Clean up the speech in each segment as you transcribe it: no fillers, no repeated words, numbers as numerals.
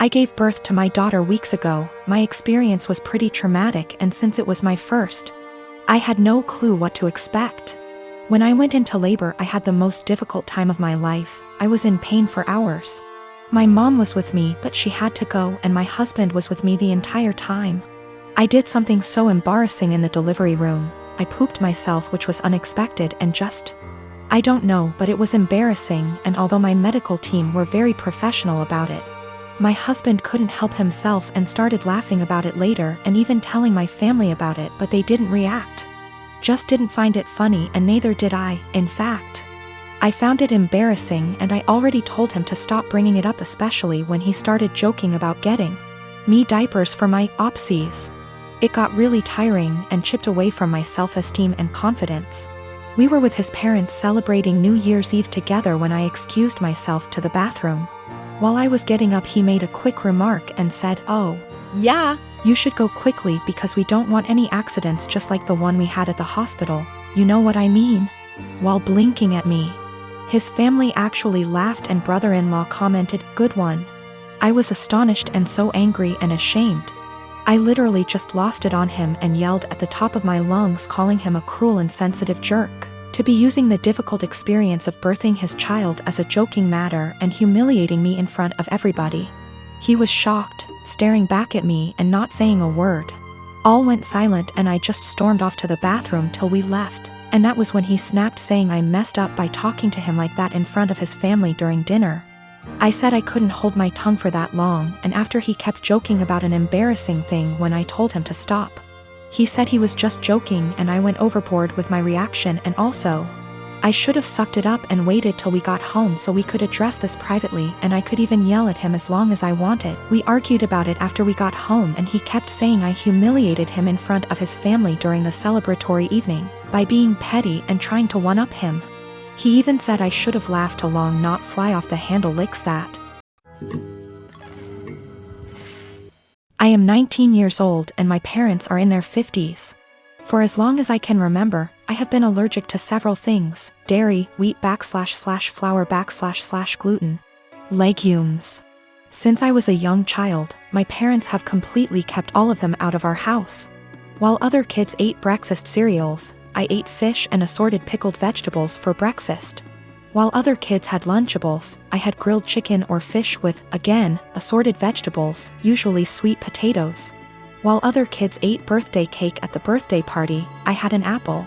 I gave birth to my daughter weeks ago. My experience was pretty traumatic, and since it was my first, I had no clue what to expect. When I went into labor, I had the most difficult time of my life. I was in pain for hours. My mom was with me, but she had to go, and my husband was with me the entire time. I did something so embarrassing in the delivery room. I pooped myself, which was unexpected and I don't know, but it was embarrassing, and although my medical team were very professional about it, my husband couldn't help himself and started laughing about it later and even telling my family about it, but they didn't react. Just didn't find it funny, and neither did I. In fact, I found it embarrassing, and I already told him to stop bringing it up, especially when he started joking about getting me diapers for my opsies. It got really tiring and chipped away from my self-esteem and confidence. We were with his parents celebrating New Year's Eve together when I excused myself to the bathroom. While I was getting up, he made a quick remark and said, "Oh, yeah, you should go quickly because we don't want any accidents just like the one we had at the hospital. You know what I mean?" While blinking at me. His family actually laughed, and brother-in-law commented, "Good one." I was astonished and so angry and ashamed. I literally just lost it on him and yelled at the top of my lungs, calling him a cruel and insensitive jerk, to be using the difficult experience of birthing his child as a joking matter and humiliating me in front of everybody. He was shocked, staring back at me and not saying a word. All went silent, and I just stormed off to the bathroom till we left, and that was when he snapped, saying I messed up by talking to him like that in front of his family during dinner. I said I couldn't hold my tongue for that long, and after he kept joking about an embarrassing thing when I told him to stop. He said he was just joking, and I went overboard with my reaction, and also, I should have sucked it up and waited till we got home so we could address this privately, and I could even yell at him as long as I wanted. We argued about it after we got home, and he kept saying I humiliated him in front of his family during the celebratory evening by being petty and trying to one-up him. He even said I should have laughed along, not fly off the handle licks that. I am 19 years old and my parents are in their 50s. For as long as I can remember, I have been allergic to several things: dairy, wheat/flour/gluten, legumes. Since I was a young child, my parents have completely kept all of them out of our house. While other kids ate breakfast cereals, I ate fish and assorted pickled vegetables for breakfast. While other kids had Lunchables, I had grilled chicken or fish with, again, assorted vegetables, usually sweet potatoes. While other kids ate birthday cake at the birthday party, I had an apple.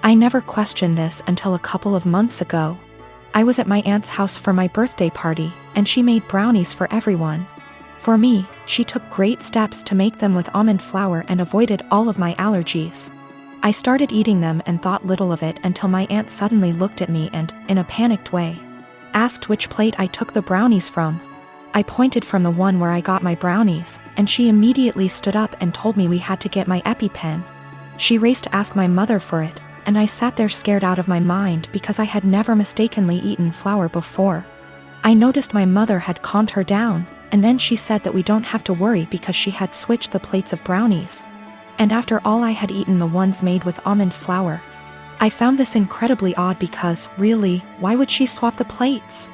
I never questioned this until a couple of months ago. I was at my aunt's house for my birthday party, and she made brownies for everyone. For me, she took great steps to make them with almond flour and avoided all of my allergies. I started eating them and thought little of it until my aunt suddenly looked at me and, in a panicked way, asked which plate I took the brownies from. I pointed from the one where I got my brownies, and she immediately stood up and told me we had to get my EpiPen. She raced to ask my mother for it, and I sat there scared out of my mind because I had never mistakenly eaten flour before. I noticed my mother had calmed her down, and then she said that we don't have to worry because she had switched the plates of brownies. And after all, I had eaten the ones made with almond flour. I found this incredibly odd because, really, why would she swap the plates?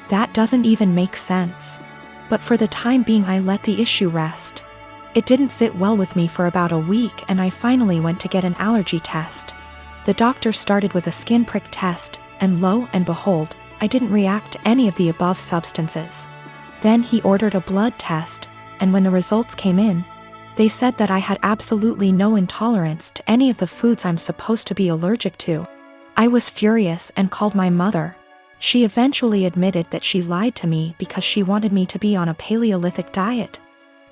That doesn't even make sense. But for the time being, I let the issue rest. It didn't sit well with me for about a week, and I finally went to get an allergy test. The doctor started with a skin prick test, and lo and behold, I didn't react to any of the above substances. Then he ordered a blood test, and when the results came in, they said that I had absolutely no intolerance to any of the foods I'm supposed to be allergic to. I was furious and called my mother. She eventually admitted that she lied to me because she wanted me to be on a Paleolithic diet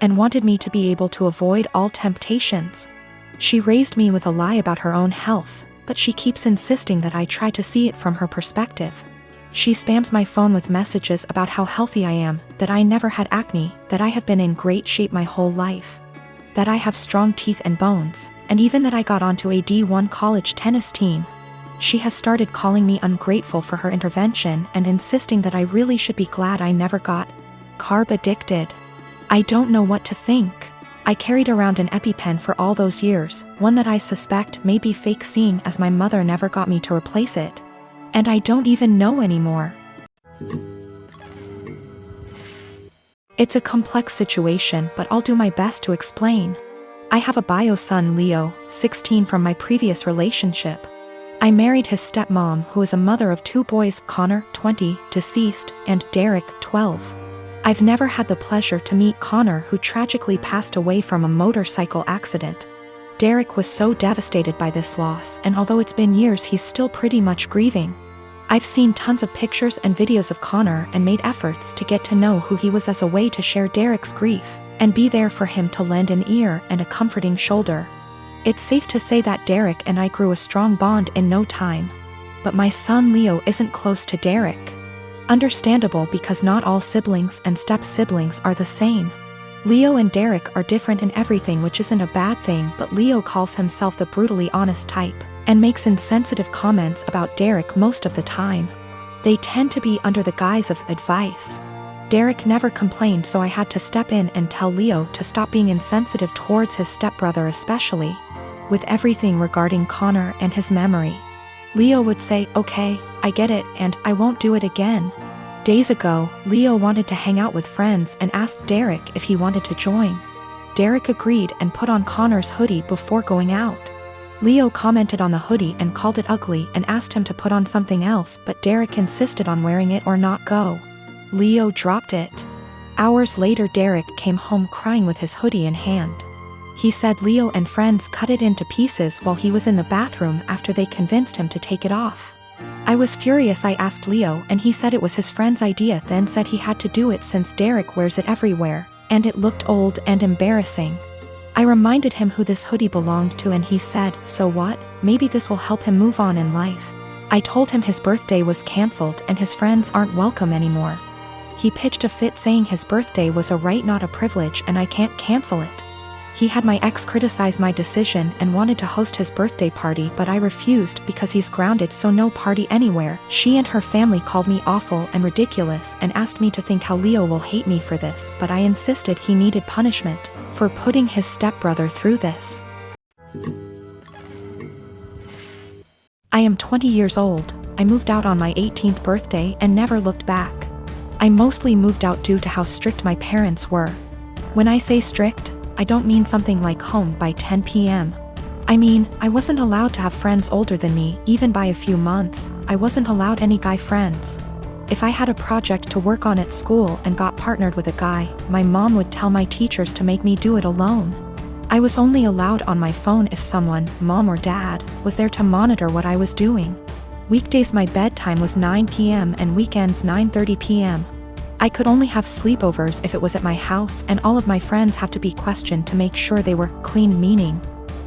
and wanted me to be able to avoid all temptations. She raised me with a lie about her own health, but she keeps insisting that I try to see it from her perspective. She spams my phone with messages about how healthy I am, that I never had acne, that I have been in great shape my whole life, that I have strong teeth and bones, and even that I got onto a D1 college tennis team. She has started calling me ungrateful for her intervention and insisting that I really should be glad I never got carb addicted. I don't know what to think. I carried around an EpiPen for all those years, one that I suspect may be fake, seeing as my mother never got me to replace it. And I don't even know anymore. It's a complex situation, but I'll do my best to explain. I have a bio son, Leo, 16, from my previous relationship. I married his stepmom, who is a mother of 2 boys, Connor, 20, deceased, and Derek, 12. I've never had the pleasure to meet Connor, who tragically passed away from a motorcycle accident. Derek was so devastated by this loss, and although it's been years, he's still pretty much grieving. I've seen tons of pictures and videos of Connor and made efforts to get to know who he was as a way to share Derek's grief and be there for him, to lend an ear and a comforting shoulder. It's safe to say that Derek and I grew a strong bond in no time. But my son Leo isn't close to Derek. Understandable, because not all siblings and step-siblings are the same. Leo and Derek are different in everything, which isn't a bad thing, but Leo calls himself the brutally honest type and makes insensitive comments about Derek most of the time. They tend to be under the guise of advice. Derek never complained, so I had to step in and tell Leo to stop being insensitive towards his stepbrother, especially with everything regarding Connor and his memory. Leo would say, "Okay, I get it, and I won't do it again." Days ago, Leo wanted to hang out with friends and asked Derek if he wanted to join. Derek agreed and put on Connor's hoodie before going out. Leo commented on the hoodie and called it ugly and asked him to put on something else, but Derek insisted on wearing it or not go. Leo dropped it. Hours later, Derek came home crying with his hoodie in hand. He said Leo and friends cut it into pieces while he was in the bathroom after they convinced him to take it off. I was furious. I asked Leo, and he said it was his friend's idea, then said he had to do it since Derek wears it everywhere, and it looked old and embarrassing. I reminded him who this hoodie belonged to, and he said, "So what? Maybe this will help him move on in life." I told him his birthday was cancelled and his friends aren't welcome anymore. He pitched a fit saying his birthday was a right, not a privilege, and I can't cancel it. He had my ex criticize my decision and wanted to host his birthday party, but I refused because he's grounded, so no party anywhere. She and her family called me awful and ridiculous and asked me to think how Leo will hate me for this, but I insisted he needed punishment for putting his stepbrother through this. I am 20 years old. I moved out on my 18th birthday and never looked back. I mostly moved out due to how strict my parents were. When I say strict, I don't mean something like home by 10 p.m. I mean, I wasn't allowed to have friends older than me, even by a few months. I wasn't allowed any guy friends. If I had a project to work on at school and got partnered with a guy, my mom would tell my teachers to make me do it alone. I was only allowed on my phone if someone, mom or dad, was there to monitor what I was doing. Weekdays my bedtime was 9 p.m. and weekends 9:30 p.m. I could only have sleepovers if it was at my house, and all of my friends have to be questioned to make sure they were clean, meaning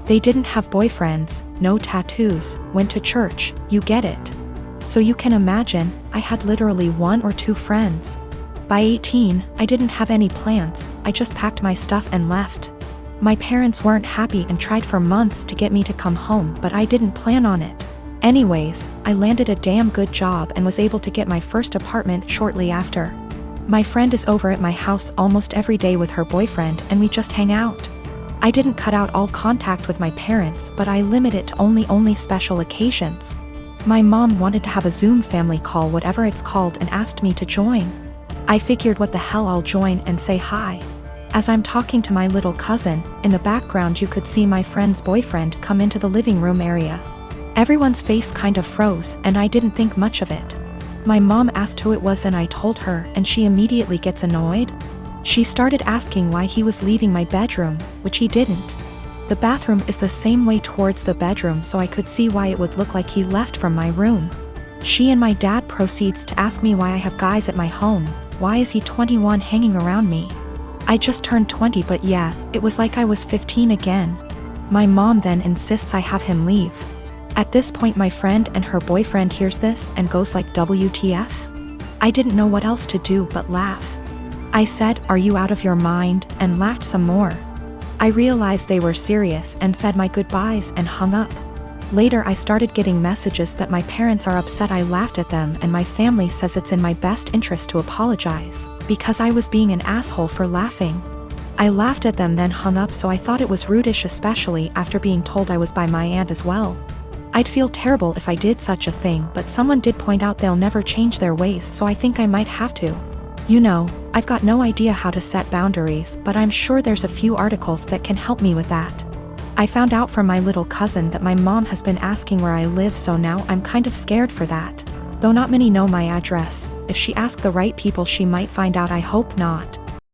they didn't have boyfriends, no tattoos, went to church, you get it. So you can imagine, I had literally 1 or 2 friends. By 18, I didn't have any plans, I just packed my stuff and left. My parents weren't happy and tried for months to get me to come home, but I didn't plan on it. Anyways, I landed a damn good job and was able to get my first apartment shortly after. My friend is over at my house almost every day with her boyfriend, and we just hang out. I didn't cut out all contact with my parents, but I limit it to only special occasions. My mom wanted to have a Zoom family call, whatever it's called, and asked me to join. I figured, what the hell, I'll join and say hi. As I'm talking to my little cousin, in the background you could see my friend's boyfriend come into the living room area. Everyone's face kind of froze, and I didn't think much of it. My mom asked who it was and I told her, and she immediately gets annoyed. She started asking why he was leaving my bedroom, which he didn't. The bathroom is the same way towards the bedroom, so I could see why it would look like he left from my room. She and my dad proceeds to ask me why I have guys at my home. Why is he 21 hanging around me? I just turned 20, but yeah, it was like I was 15 again. My mom then insists I have him leave. At this point my friend and her boyfriend hears this and goes like, WTF? I didn't know what else to do but laugh. I said, "Are you out of your mind?" and laughed some more. I realized they were serious and said my goodbyes and hung up. Later I started getting messages that my parents are upset I laughed at them, and my family says it's in my best interest to apologize, because I was being an asshole for laughing. I laughed at them then hung up, so I thought it was rudish, especially after being told I was by my aunt as well. I'd feel terrible if I did such a thing, but someone did point out they'll never change their ways, so I think I might have to. You know, I've got no idea how to set boundaries, but I'm sure there's a few articles that can help me with that. I found out from my little cousin that my mom has been asking where I live, so now I'm kind of scared for that. Though not many know my address, if she asks the right people she might find out. I hope not.